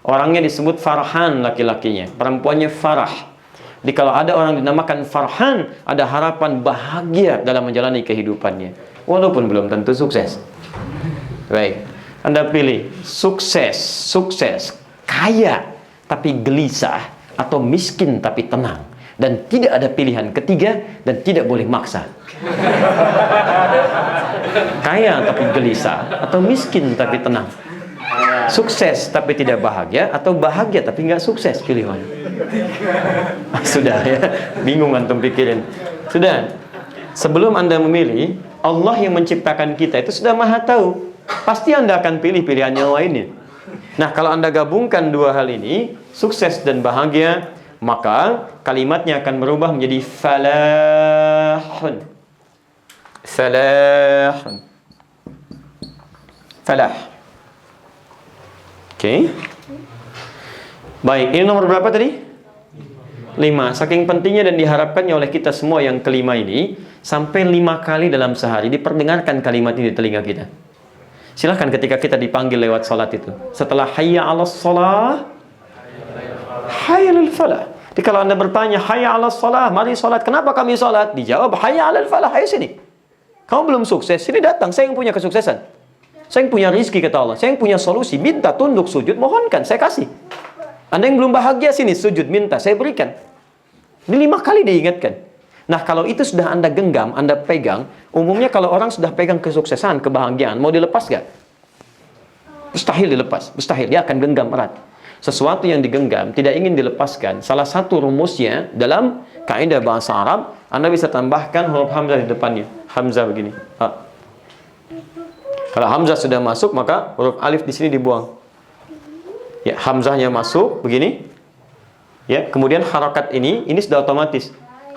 Orangnya disebut farhan, laki-lakinya, perempuannya farah. Jadi kalau ada orang dinamakan farhan, ada harapan bahagia dalam menjalani kehidupannya, walaupun belum tentu sukses. Baik, Anda pilih sukses, kaya tapi gelisah, atau miskin tapi tenang. Dan tidak ada pilihan ketiga, dan tidak boleh maksa. Kaya tapi gelisah, atau miskin tapi tenang. Sukses tapi tidak bahagia, atau bahagia tapi nggak sukses, pilih mana? Sudah ya, bingung antum pikirin. Sudah, sebelum Anda memilih, Allah yang menciptakan kita itu sudah maha tahu. Pasti Anda akan pilih pilihan yang lainnya. Nah, kalau Anda gabungkan dua hal ini, sukses dan bahagia, maka kalimatnya akan berubah menjadi falahun. Falahun. Falah. Oke. Baik, ini nomor berapa tadi? 5. Saking pentingnya dan diharapkannya oleh kita semua yang kelima ini, sampai 5 kali dalam sehari diperdengarkan kalimat ini di telinga kita. Silahkan ketika kita dipanggil lewat salat itu, setelah hayya 'alas shalah, hayya 'alal falah. Jadi kalau Anda bertanya, hayya 'alas shalah, mari salat. Kenapa kami salat? Dijawab, hayya 'alal falah, ayo sini. Kamu belum sukses, sini datang, saya yang punya kesuksesan. Saya yang punya rizki, kata Allah. Saya yang punya solusi, minta, tunduk, sujud, mohonkan, saya kasih. Anda yang belum bahagia, sini sujud, minta, saya berikan. Ini 5 kali diingatkan. Nah, kalau itu sudah Anda genggam, Anda pegang, umumnya kalau orang sudah pegang kesuksesan, kebahagiaan, mau dilepas gak? Mustahil dilepas, mustahil, dia akan genggam erat. Sesuatu yang digenggam, tidak ingin dilepaskan. Salah satu rumusnya dalam kaidah bahasa Arab, Anda bisa tambahkan huruf hamzah di depannya. Hamzah begini. Kalau hamzah sudah masuk, maka huruf alif di sini dibuang. Ya, hamzahnya masuk begini. Ya, kemudian harakat ini sudah otomatis.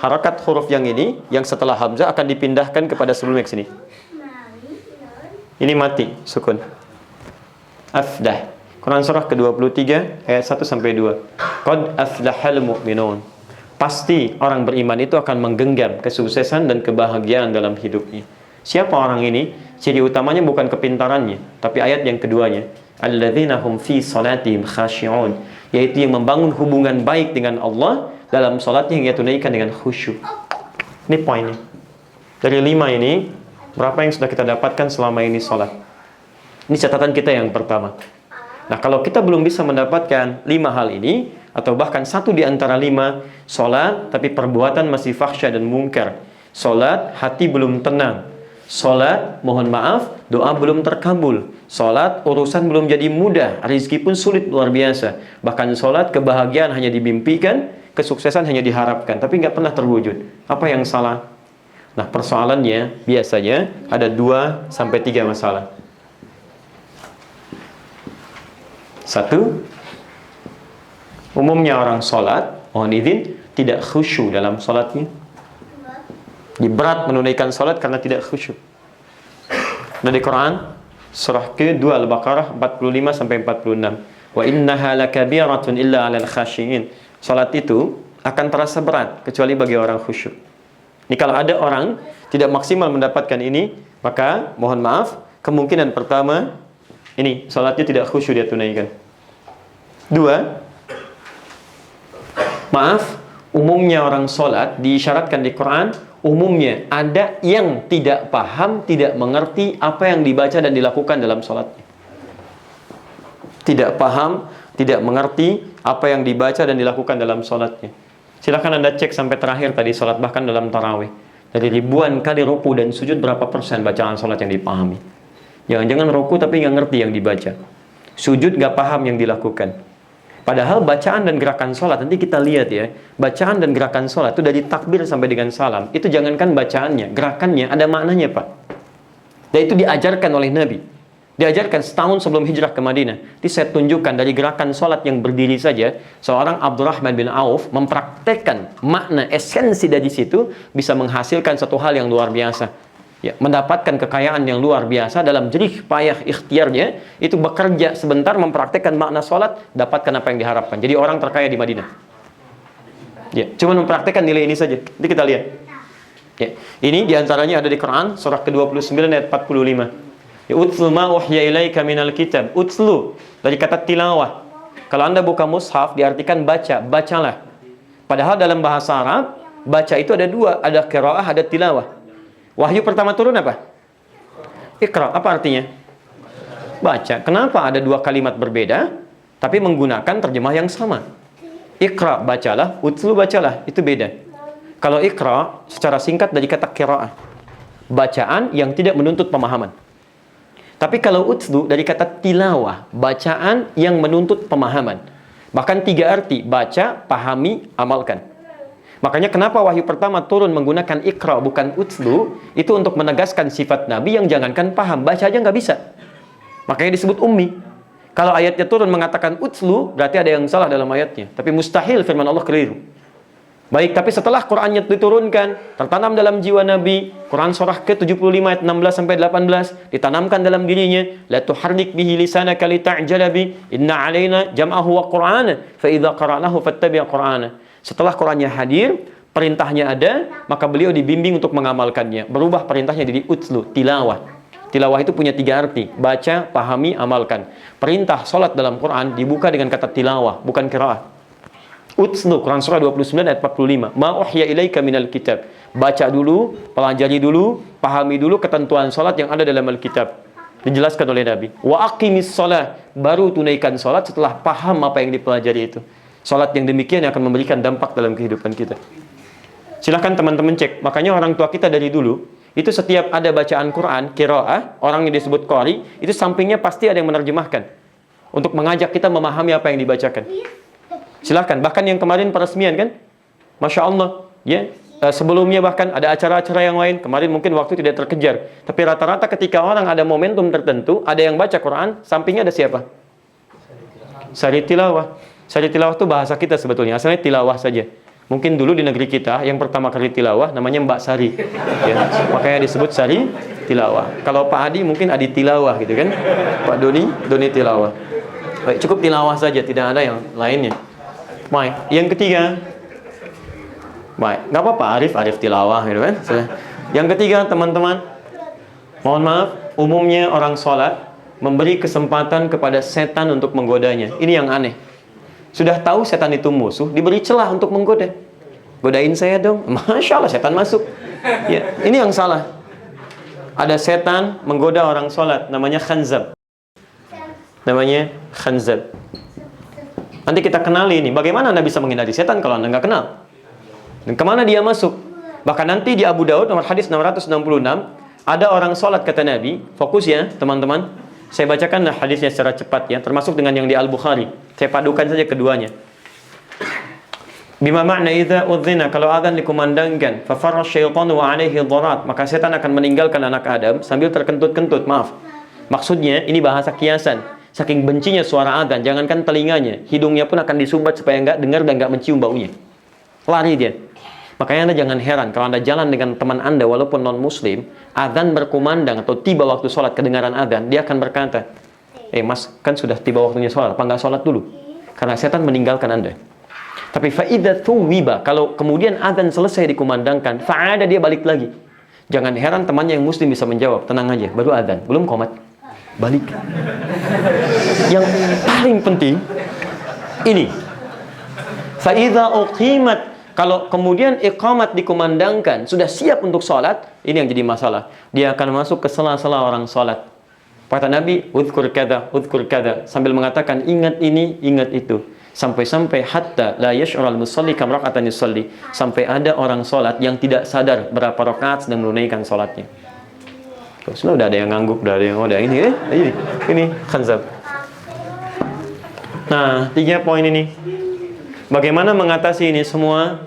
Harakat huruf yang ini, yang setelah hamzah akan dipindahkan kepada sebelumnya ke sini. Ini mati, sukun. Afdah. Quran surah ke-23 ayat 1 sampai 2. Qad aflahal mu'minun. Pasti orang beriman itu akan menggenggam kesuksesan dan kebahagiaan dalam hidupnya. Siapa orang ini? Ciri utamanya bukan kepintarannya, tapi ayat yang keduanya. Alladzina hum fi salatihim khashi'un, yaitu yang membangun hubungan baik dengan Allah dalam salatnya yang ia tunaikan dengan khusyuk. Ini poinnya. Dari 5 ini, berapa yang sudah kita dapatkan selama ini salat? Ini catatan kita yang pertama. Nah, kalau kita belum bisa mendapatkan 5 hal ini, atau bahkan 1 di antara 5, salat tapi perbuatan masih fahsya dan mungkar. Salat, hati belum tenang. Salat, mohon maaf, doa belum terkabul. Salat, urusan belum jadi mudah, rezeki pun sulit luar biasa. Bahkan salat, kebahagiaan hanya dimimpikan, kesuksesan hanya diharapkan, tapi nggak pernah terwujud. Apa yang salah? Nah, persoalannya biasanya ada 2-3 masalah. 1, umumnya orang salat, mohon izin, tidak khusyuk dalam salatnya. Berat menunaikan salat karena tidak khusyuk. Dari Quran surah ke-2 Al-Baqarah 45 sampai 46. Wa innaha lakabiratun illa 'alal khashiyin. Salat itu akan terasa berat kecuali bagi orang khusyuk. Ini kalau ada orang tidak maksimal mendapatkan ini, maka mohon maaf, kemungkinan pertama ini salatnya tidak khusyuk dia tunaikan. 2, maaf, umumnya orang salat diisyaratkan di Quran, umumnya ada yang tidak paham, tidak mengerti apa yang dibaca dan dilakukan dalam salatnya. Tidak paham, tidak mengerti apa yang dibaca dan dilakukan dalam salatnya. Silakan Anda cek sampai terakhir tadi salat, bahkan dalam tarawih. Dari ribuan kali ruku dan sujud, berapa persen bacaan sholat yang dipahami? Jangan-jangan ruku tapi nggak ngerti yang dibaca. Sujud nggak paham yang dilakukan. Padahal bacaan dan gerakan sholat, nanti kita lihat ya, bacaan dan gerakan sholat itu dari takbir sampai dengan salam, itu jangankan bacaannya, gerakannya ada maknanya Pak. Dan itu diajarkan oleh Nabi. Diajarkan setahun sebelum hijrah ke Madinah. Jadi saya tunjukkan dari gerakan sholat yang berdiri saja, seorang Abdurrahman bin Auf mempraktekkan makna esensi dari situ, bisa menghasilkan satu hal yang luar biasa. Ya, mendapatkan kekayaan yang luar biasa dalam jerih payah ikhtiarnya, itu bekerja sebentar mempraktekkan makna sholat, dapatkan apa yang diharapkan. Jadi orang terkaya di Madinah. Ya, cuma mempraktekkan nilai ini saja. Nanti kita lihat. Ya, ini diantaranya ada di Quran, surah ke-29 ayat 45. Ya, utlu ma uhya ilaika minal kitab. Utlu dari kata tilawah. Kalau Anda buka mushaf diartikan baca, bacalah. Padahal dalam bahasa Arab, baca itu ada dua, ada qiraah, ada tilawah. Wahyu pertama turun apa? Iqra, apa artinya? Baca. Kenapa ada dua kalimat berbeda tapi menggunakan terjemah yang sama? Iqra, bacalah, utlu, bacalah, itu beda. Kalau iqra secara singkat dari kata qiraah, bacaan yang tidak menuntut pemahaman. Tapi kalau utlu dari kata tilawah, bacaan yang menuntut pemahaman. Bahkan 3 arti, baca, pahami, amalkan. Makanya kenapa wahyu pertama turun menggunakan ikra bukan utlu, itu untuk menegaskan sifat Nabi yang jangankan paham, baca aja nggak bisa. Makanya disebut ummi. Kalau ayatnya turun mengatakan utlu, berarti ada yang salah dalam ayatnya. Tapi mustahil firman Allah keliru. Baik, tapi setelah Qur'annya diturunkan, tertanam dalam jiwa Nabi, Quran surah ke-75 ayat 16-18, ditanamkan dalam dirinya, la tuharrik bihi lisanaka lita'jala bi, inna 'alaina jam'ahu wa qur'ana, fa idza qara'nahu fattabi' qur'ana. Setelah Qur'annya hadir, perintahnya ada, maka beliau dibimbing untuk mengamalkannya. Berubah perintahnya jadi utlu, tilawah. Tilawah itu punya 3 arti, baca, pahami, amalkan. Perintah salat dalam Quran dibuka dengan kata tilawah, bukan qiraah. Utlu, Quran surah 29 ayat 45. Ma uhya ilaika minal kitab. Baca dulu, pelajari dulu, pahami dulu ketentuan salat yang ada dalam Alkitab. Dijelaskan oleh Nabi. Wa aqimis shalah, baru tunaikan salat setelah paham apa yang dipelajari itu. Salat yang demikian yang akan memberikan dampak dalam kehidupan kita. Silahkan teman-teman cek. Makanya orang tua kita dari dulu, itu setiap ada bacaan Quran, qiraah, orang yang disebut qari, itu sampingnya pasti ada yang menerjemahkan. Untuk mengajak kita memahami apa yang dibacakan. Silahkan, bahkan yang kemarin peresmian kan, Masya Allah, ya, sebelumnya bahkan ada acara-acara yang lain, kemarin mungkin waktu tidak terkejar, tapi rata-rata ketika orang ada momentum tertentu, ada yang baca Quran, sampingnya ada siapa? Sari tilawah. Sari tilawah itu bahasa kita sebetulnya, asalnya tilawah saja. Mungkin dulu di negeri kita, yang pertama kali tilawah, namanya Mbak Sari, ya, makanya disebut Sari tilawah. Kalau Pak Adi mungkin Adi tilawah gitu kan, Pak Doni tilawah. Baik, cukup tilawah saja, tidak ada yang lainnya. Baik, yang ketiga, baik, nggak apa-apa, Arif tilawah gitu kan. Yang ketiga, teman-teman, mohon maaf, umumnya orang sholat memberi kesempatan kepada setan untuk menggodanya. Ini yang aneh. Sudah tahu setan itu musuh, diberi celah untuk menggoda. Godain saya dong, Masya Allah setan masuk. Ya, ini yang salah. Ada setan menggoda orang sholat, namanya khanzab. Namanya khanzab. Nanti kita kenali ini, bagaimana Anda bisa menghindari setan kalau Anda nggak kenal? Dan kemana dia masuk? Bahkan nanti di Abu Daud, nomor hadis 666, ada orang sholat kata Nabi, fokus ya teman-teman. Saya bacakan hadisnya secara cepat ya, termasuk dengan yang di Al-Bukhari. Saya padukan saja keduanya. Bima makna idza udzina, kalau azan dikumandangkan, fa farra syaitanu wa alaihi dharat, maka setan akan meninggalkan anak Adam sambil terkentut-kentut. Maaf. Maksudnya ini bahasa kiasan. Saking bencinya suara adzan, jangankan telinganya, hidungnya pun akan disumbat supaya enggak dengar dan enggak mencium baunya. Lari dia. Makanya Anda jangan heran kalau Anda jalan dengan teman Anda walaupun non-muslim, adzan berkumandang atau tiba waktu sholat kedengaran adzan, dia akan berkata, mas, kan sudah tiba waktunya sholat, apa enggak sholat dulu? Karena setan meninggalkan Anda. Tapi fa'idha thuwiba, kalau kemudian adzan selesai dikumandangkan, fa'ada, dia balik lagi. Jangan heran temannya yang muslim bisa menjawab, tenang aja, baru adzan, belum qomat. Balik. Yang paling penting ini, fa'idha uqimat, kalau kemudian iqamat dikumandangkan, sudah siap untuk sholat, ini yang jadi masalah. Dia akan masuk ke sela-sela orang sholat. Kata Nabi, udhkur kada, sambil mengatakan, ingat ini, ingat itu. Sampai-sampai hatta la yash'ural musalli kam raka'atan yusalli, sampai ada orang salat yang tidak sadar berapa rakaat sedang menunaikan salatnya. Terus udah ada yang ngangguk, udah ada yang ini khanzab. Nah, 3 poin ini. Bagaimana mengatasi ini semua?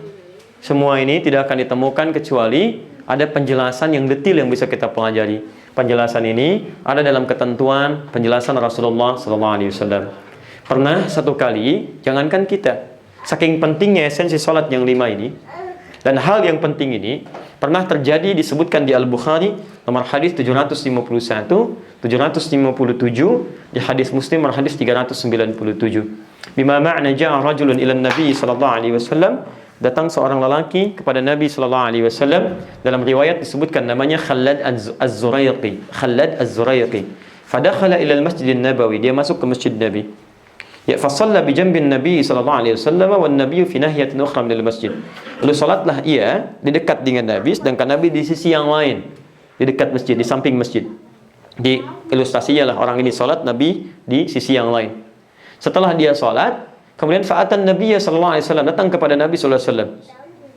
Semua ini tidak akan ditemukan kecuali ada penjelasan yang detail yang bisa kita pelajari. Penjelasan ini ada dalam ketentuan penjelasan Rasulullah SAW. Pernah satu kali, jangankan kita, saking pentingnya esensi salat yang 5 ini, dan hal yang penting ini pernah terjadi disebutkan di Al-Bukhari nomor hadis 751, 757, di hadis Muslim nomor hadis 397. Bima ma'na ja'a rajulun ila Nabi sallallahu alaihi wasallam, datang seorang lelaki kepada Nabi sallallahu alaihi wasallam, dalam riwayat disebutkan namanya Khallad Az-Zuraiqi. Khallad Az-Zuraiqi. Fadakhala ila al-Masjid Nabawi, dia masuk ke Masjid Nabi. Ya fasalla bi jambin Nabi sallallahu alaihi wasallam wan Nabi fi nahiyatin ukhra min al-masjid. Lalu salatlah ia di dekat dengan Nabi, sedangkan Nabi di sisi yang lain, di dekat masjid, di samping masjid. Di ilustrasinya lah orang ini salat, Nabi di sisi yang lain. Setelah dia salat, kemudian fa'atan Nabi sallallahu alaihi wasallam, datang kepada Nabi sallallahu alaihi wasallam,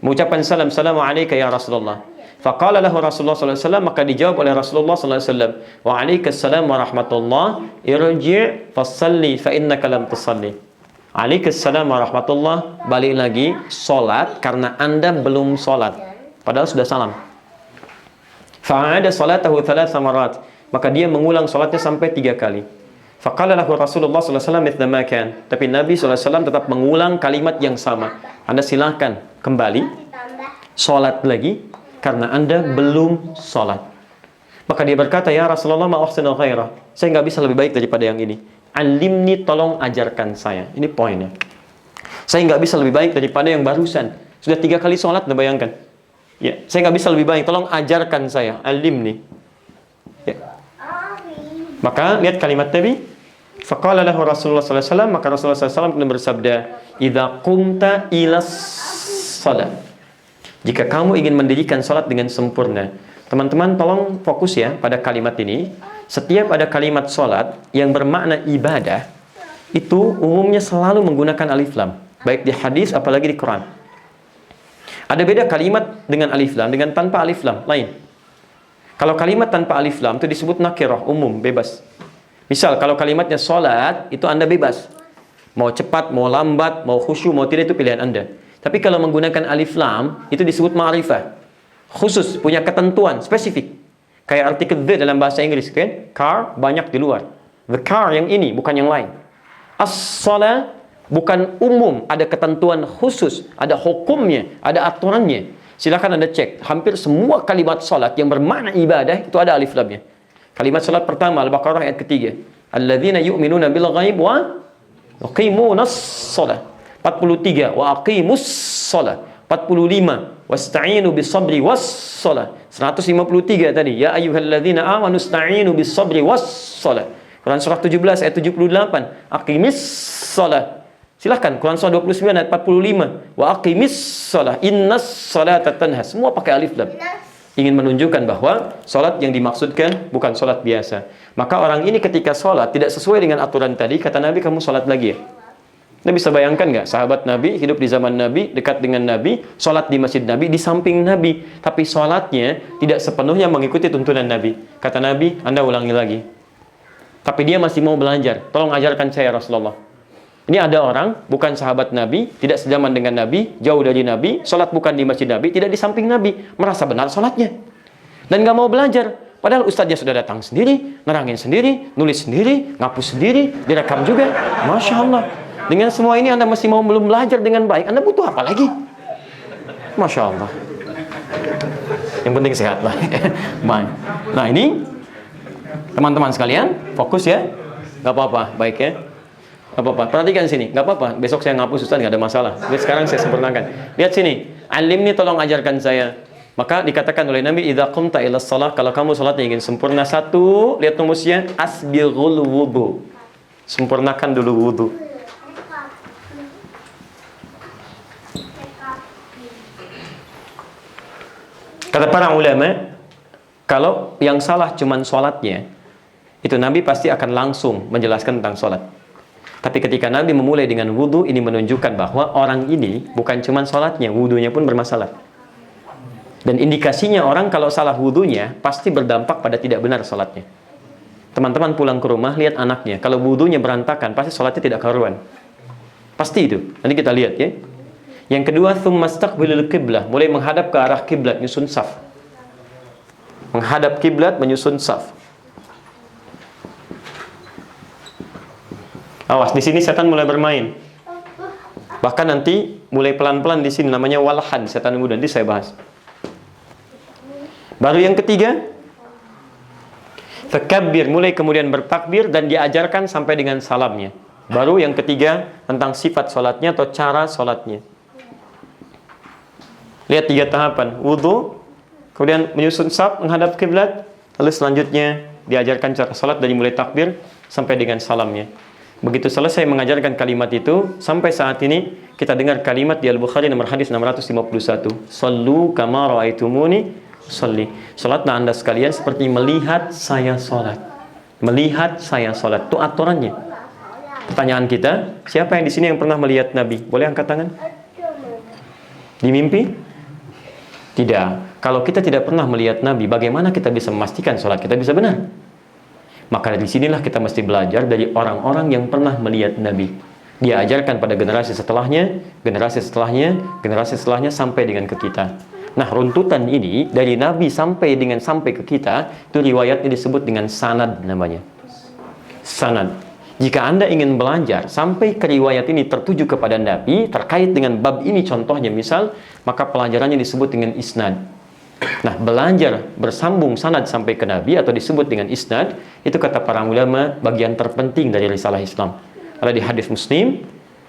mengucapkan salam, "Assalamu alayka ya Rasulullah." Faqala lahu Rasulullah sallallahu alaihi wasallam, maka dijawab oleh Rasulullah sallallahu alaihi wasallam, "Wa alaikassalam wa rahmatullah, irji' fasalli fa innaka lam tusalli." Alaikassalam wa rahmatullah, balik lagi salat karena Anda belum salat, padahal sudah salam. Fa'ada salatahu 3 marat, maka dia mengulang salatnya sampai 3 kali. Faqala lahu Rasulullah sallallahu alaihi wasallam mithla ma kan, tapi Nabi sallallahu alaihi wasallam tetap mengulang kalimat yang sama. Anda silakan kembali salat lagi karena Anda belum salat. Maka dia berkata, "Ya Rasulullah, ma ahsanu ghairah." Saya nggak bisa lebih baik daripada yang ini. Alimni, tolong ajarkan saya. Ini poinnya. Saya nggak bisa lebih baik daripada yang barusan. Sudah 3 kali salat, Anda bayangkan. Ya, saya nggak bisa lebih baik. Tolong ajarkan saya. Alimni. Ya. Maka lihat kalimat Nabi. Faqala lahu Rasulullah sallallahu alaihi wasallam, maka Rasulullah sallallahu alaihi wasallam bersabda, "Idza qumta ila shalah." Jika kamu ingin mendirikan salat dengan sempurna. Teman-teman tolong fokus ya pada kalimat ini. Setiap ada kalimat salat yang bermakna ibadah, itu umumnya selalu menggunakan alif lam, baik di hadis apalagi di Quran. Ada beda kalimat dengan alif lam dengan tanpa alif lam lain. Kalau kalimat tanpa alif lam itu disebut nakirah, umum, bebas. Misal kalau kalimatnya salat, itu Anda bebas. Mau cepat, mau lambat, mau khusyuk, mau tidak, itu pilihan Anda. Tapi kalau menggunakan alif lam, itu disebut ma'rifah. Khusus, punya ketentuan, spesifik. Kayak artikel the dalam bahasa Inggris, kan? Car, banyak di luar. The car yang ini, bukan yang lain. As-salat, bukan umum, ada ketentuan khusus, ada hukumnya, ada aturannya. Silakan Anda cek, hampir semua kalimat salat yang bermakna ibadah, itu ada alif lamnya. Kalimat salat pertama, Al-Baqarah ayat ketiga. Alladzina yu'minuna bil ghaib wa yuqimunas salat. 43, wa aqimus salat. 45, wasta'inu bis sabri was salat. 153 tadi, ya ayyuhalladzina amanu ista'inu bis sabri was salat. Quran surah 17 ayat 78, aqimis salat. Silahkan Quran surah 29 ayat 45, wa aqimis salat, innas salata tanha. Semua pakai alif lam. Ingin menunjukkan bahwa salat yang dimaksudkan bukan salat biasa. Maka orang ini ketika salat tidak sesuai dengan aturan tadi, kata Nabi, kamu salat lagi ya. Anda bisa bayangkan nggak? Sahabat Nabi, hidup di zaman Nabi, dekat dengan Nabi, salat di masjid Nabi, di samping Nabi. Tapi salatnya tidak sepenuhnya mengikuti tuntunan Nabi. Kata Nabi, Anda ulangi lagi. Tapi dia masih mau belajar. Tolong ajarkan saya Rasulullah. Ini ada orang, bukan sahabat Nabi, tidak sejaman dengan Nabi, jauh dari Nabi, salat bukan di masjid Nabi, tidak di samping Nabi, merasa benar salatnya. Dan nggak mau belajar. Padahal ustadznya sudah datang sendiri, nerangin sendiri, nulis sendiri, ngapus sendiri, direkam juga. Masya Allah. Dengan semua ini Anda masih mau belum belajar dengan baik, Anda butuh apa lagi? Masya Allah. Yang penting sehat lah. Baik. Nah ini, teman-teman sekalian, fokus ya. Gak apa-apa, baik ya. Gak apa-apa, perhatikan sini. Gak apa-apa, besok saya ngapus Ustaz, gak ada masalah. Jadi sekarang saya sempurnakan. Lihat sini, alim nih tolong ajarkan saya. Maka dikatakan oleh Nabi, idza qumta ila shalah, kalau kamu salatnya ingin sempurna, satu, lihat rumusnya, asbighul wudu. Sempurnakan dulu wudu. Kata para ulama, kalau yang salah cuman sholatnya, itu Nabi pasti akan langsung menjelaskan tentang sholat. Tapi ketika Nabi memulai dengan wudhu, ini menunjukkan bahwa orang ini bukan cuma sholatnya, wudhunya pun bermasalah. Dan indikasinya orang kalau salah wudhunya pasti berdampak pada tidak benar sholatnya. Teman-teman pulang ke rumah, lihat anaknya, kalau wudhunya berantakan, pasti sholatnya tidak karuan. Pasti itu. Nanti kita lihat ya. Yang kedua, tsumastaqbilul qiblah, mulai menghadap ke arah kiblat, nyusun saf. Menghadap kiblat, menyusun saf. Awas, di sini setan mulai bermain. Bahkan nanti mulai pelan-pelan di sini namanya walhan, setan muda, nanti saya bahas. Baru yang ketiga, fakabbir, mulai kemudian bertakbir dan diajarkan sampai dengan salamnya. Baru yang ketiga tentang sifat sholatnya atau cara sholatnya. Lihat 3 tahapan: wudhu, kemudian menyusun saf, menghadap kiblat, lalu selanjutnya diajarkan cara sholat dari mulai takbir sampai dengan salamnya. Begitu selesai mengajarkan kalimat itu, sampai saat ini kita dengar kalimat di Al-Bukhari nomor hadis 651. Sallu kama ra'aitumuni sholli. Salatlah Anda sekalian seperti melihat saya salat. Melihat saya salat. Itu aturannya. Pertanyaan kita, siapa yang di sini yang pernah melihat Nabi? Boleh angkat tangan? Di mimpi? Tidak. Kalau kita tidak pernah melihat Nabi, bagaimana kita bisa memastikan salat kita bisa benar? Maka dari sinilah kita mesti belajar dari orang-orang yang pernah melihat Nabi. Dia ajarkan pada generasi setelahnya, generasi setelahnya, generasi setelahnya sampai dengan ke kita. Nah, runtutan ini dari Nabi sampai ke kita, itu riwayatnya disebut dengan sanad namanya. Sanad. Jika Anda ingin belajar sampai ke riwayat ini tertuju kepada Nabi terkait dengan bab ini contohnya misal, maka pelajarannya disebut dengan isnad. Nah, belajar bersambung sanad sampai ke Nabi atau disebut dengan isnad, itu kata para ulama bagian terpenting dari risalah Islam. Ada di hadis Muslim,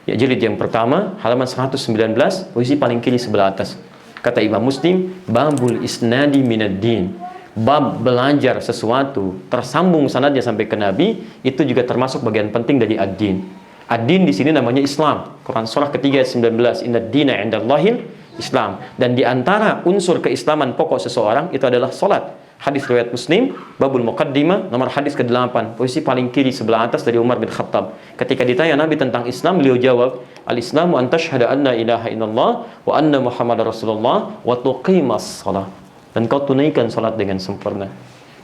ya jilid yang pertama, halaman 119, posisi paling kiri sebelah atas. Kata Imam Muslim, babul isnadi minad din. Bab belajar sesuatu tersambung sanadnya sampai ke Nabi, itu juga termasuk bagian penting dari ad-din. Ad-din di sini namanya Islam. Quran surah ketiga ayat 19, innad dina 'indallahil Islam. Dan di antara unsur keislaman pokok seseorang itu adalah salat. Hadis riwayat Muslim, babul muqaddimah, nomor hadis ke-8, posisi paling kiri sebelah atas dari Umar bin Khattab. Ketika ditanya Nabi tentang Islam, beliau jawab, al-Islamu an tashhada anna ilaha illallah wa anna Muhammadar Rasulullah wa tuqimas shalah. Dan kau tunaikan salat dengan sempurna.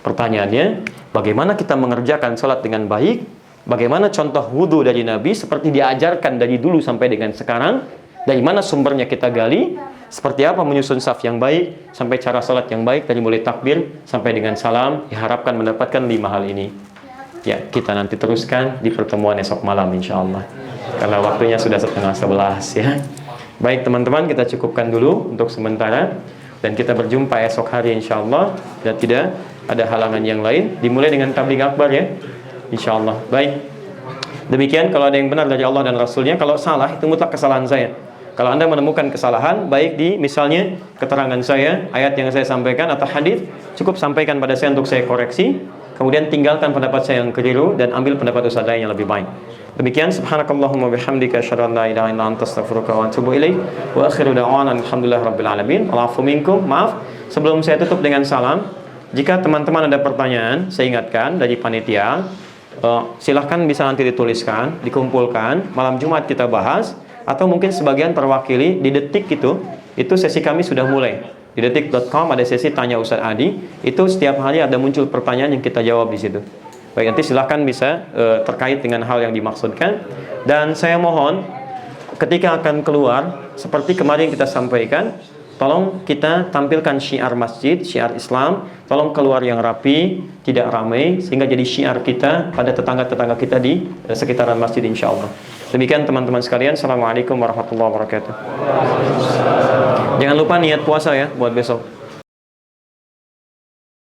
Pertanyaannya, bagaimana kita mengerjakan salat dengan baik? Bagaimana contoh wudhu dari Nabi seperti diajarkan dari dulu sampai dengan sekarang? Dari mana sumbernya kita gali? Seperti apa menyusun saf yang baik? Sampai cara salat yang baik dari mulai takbir sampai dengan salam. Diharapkan mendapatkan 5 hal ini. Ya, kita nanti teruskan di pertemuan esok malam insyaAllah. Karena waktunya sudah 10:30 ya. Baik teman-teman, kita cukupkan dulu untuk sementara. Dan kita berjumpa esok hari insyaAllah. Dan tidak ada halangan yang lain. Dimulai dengan tabligh akbar ya, insyaAllah. Baik, demikian kalau ada yang benar dari Allah dan Rasulnya. Kalau salah, itu mutlak kesalahan saya. Kalau Anda menemukan kesalahan, baik di misalnya keterangan saya, ayat yang saya sampaikan atau hadis, cukup sampaikan pada saya untuk saya koreksi. Kemudian tinggalkan pendapat saya yang keliru dan ambil pendapat ustaz lain yang lebih baik. Demikian, subhanakallahumma bihamdika asyhadu an la ilaha illa anta astaghfiruka wa atubu ilaik. Wa akhiru da'wana alhamdulillahirabbil alamin. Al'afu minkum. Maaf, sebelum saya tutup dengan salam, jika teman-teman ada pertanyaan, saya ingatkan dari panitia, silahkan bisa nanti dituliskan, dikumpulkan, malam Jumat kita bahas, atau mungkin sebagian terwakili di Detik itu sesi kami sudah mulai. Di detik.com ada sesi tanya Ustaz Adi, itu setiap hari ada muncul pertanyaan yang kita jawab di situ. Baik, nanti silahkan bisa terkait dengan hal yang dimaksudkan. Dan saya mohon ketika akan keluar, seperti kemarin kita sampaikan, tolong kita tampilkan syiar masjid, syiar Islam. Tolong keluar yang rapi, tidak ramai, sehingga jadi syiar kita pada tetangga-tetangga kita di sekitaran masjid insyaAllah. Demikian teman-teman sekalian. Assalamualaikum warahmatullahi wabarakatuh. Jangan lupa niat puasa ya buat besok.